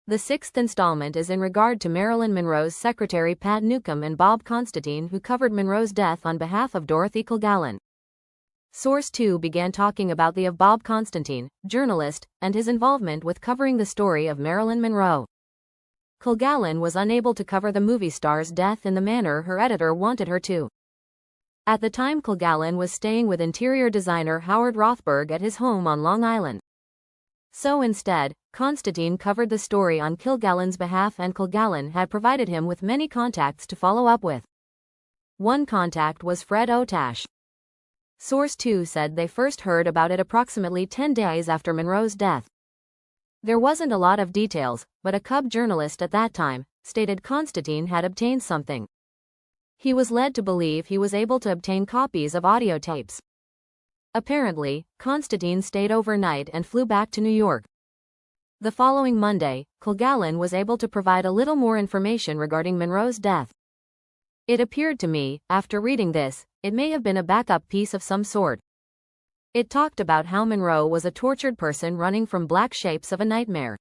The sixth installment is in regard to Marilyn Monroe's secretary Pat Newcomb and Bob Constantine, who covered Monroe's death on behalf of Dorothy Kilgallen. Source 2 began talking about the of Bob Constantine, journalist, and his involvement with covering the story of Marilyn Monroe. Kilgallen was unable to cover the movie star's death in the manner her editor wanted her to. At the time, Kilgallen was staying with interior designer Howard Rothberg at his home on Long Island. So instead, Constantine covered the story on Kilgallen's behalf, and Kilgallen had provided him with many contacts to follow up with. One contact was Fred Otash. Source 2 said they first heard about it approximately 10 days after Monroe's death. There wasn't a lot of details, but a cub journalist at that time stated Constantine had obtained something. He was led to believe he was able to obtain copies of audio tapes. Apparently, Constantine stayed overnight and flew back to New York. The following Monday, Kilgallen was able to provide a little more information regarding Monroe's death. It appeared to me, after reading this, it may have been a backup piece of some sort. It talked about how Monroe was a tortured person running from black shapes of a nightmare.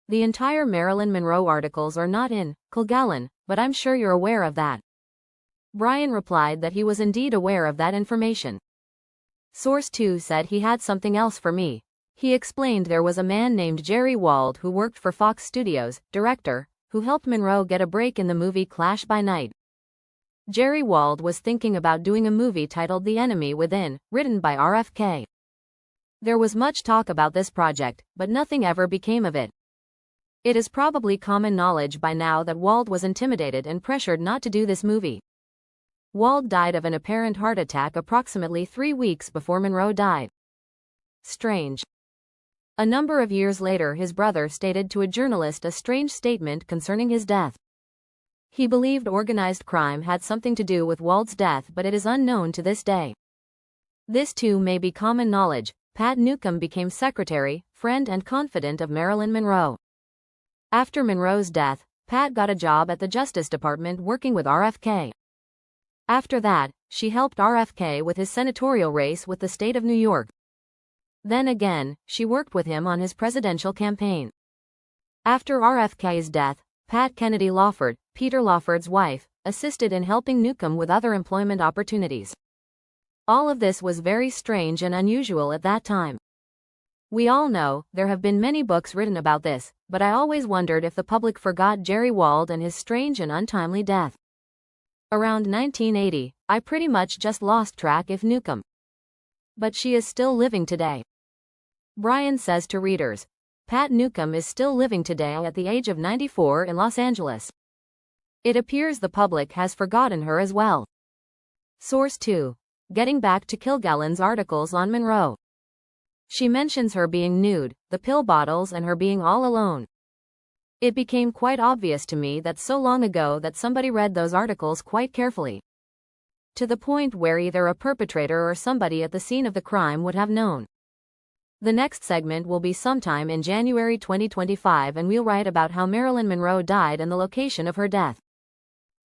The entire Marilyn Monroe articles are not in Kilgallen, but I'm sure you're aware of that. Brian replied that he was indeed aware of that information. Source 2 said he had something else for me. He explained there was a man named Jerry Wald who worked for Fox Studios, director, who helped Monroe get a break in the movie Clash by Night. Jerry Wald was thinking about doing a movie titled The Enemy Within, written by RFK. There was much talk about this project, but nothing ever became of it. It is probably common knowledge by now that Wald was intimidated and pressured not to do this movie. Wald died of an apparent heart attack approximately 3 weeks before Monroe died. Strange. A number of years later, his brother stated to a journalist a strange statement concerning his death. He believed organized crime had something to do with Wald's death, but it is unknown to this day. This too may be common knowledge. Pat Newcomb became secretary, friend and confidant of Marilyn Monroe. After Monroe's death, Pat got a job at the Justice Department working with RFK. After that, she helped RFK with his senatorial race with the state of New York. Then again, she worked with him on his presidential campaign. After RFK's death, Pat Kennedy Lawford, Peter Lawford's wife, assisted in helping Newcomb with other employment opportunities. All of this was very strange and unusual at that time. We all know there have been many books written about this, but I always wondered if the public forgot Jerry Wald and his strange and untimely death. Around 1980, I pretty much just lost track if Newcomb. But she is still living today. Brian says to readers, Pat Newcomb is still living today at the age of 94 in Los Angeles. It appears the public has forgotten her as well. Source 2. Getting back to Kilgallen's articles on Monroe. She mentions her being nude, the pill bottles, and her being all alone. It became quite obvious to me that so long ago that somebody read those articles quite carefully. To the point where either a perpetrator or somebody at the scene of the crime would have known. The next segment will be sometime in January 2025, and we'll write about how Marilyn Monroe died and the location of her death.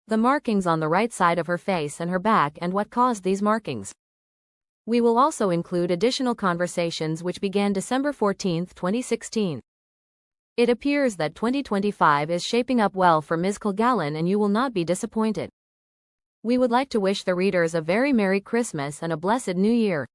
The markings on the right side of her face and her back and what caused these markings. We will also include additional conversations which began December 14, 2016. It appears that 2025 is shaping up well for Ms. Kilgallen, and you will not be disappointed. We would like to wish the readers a very Merry Christmas and a blessed New Year.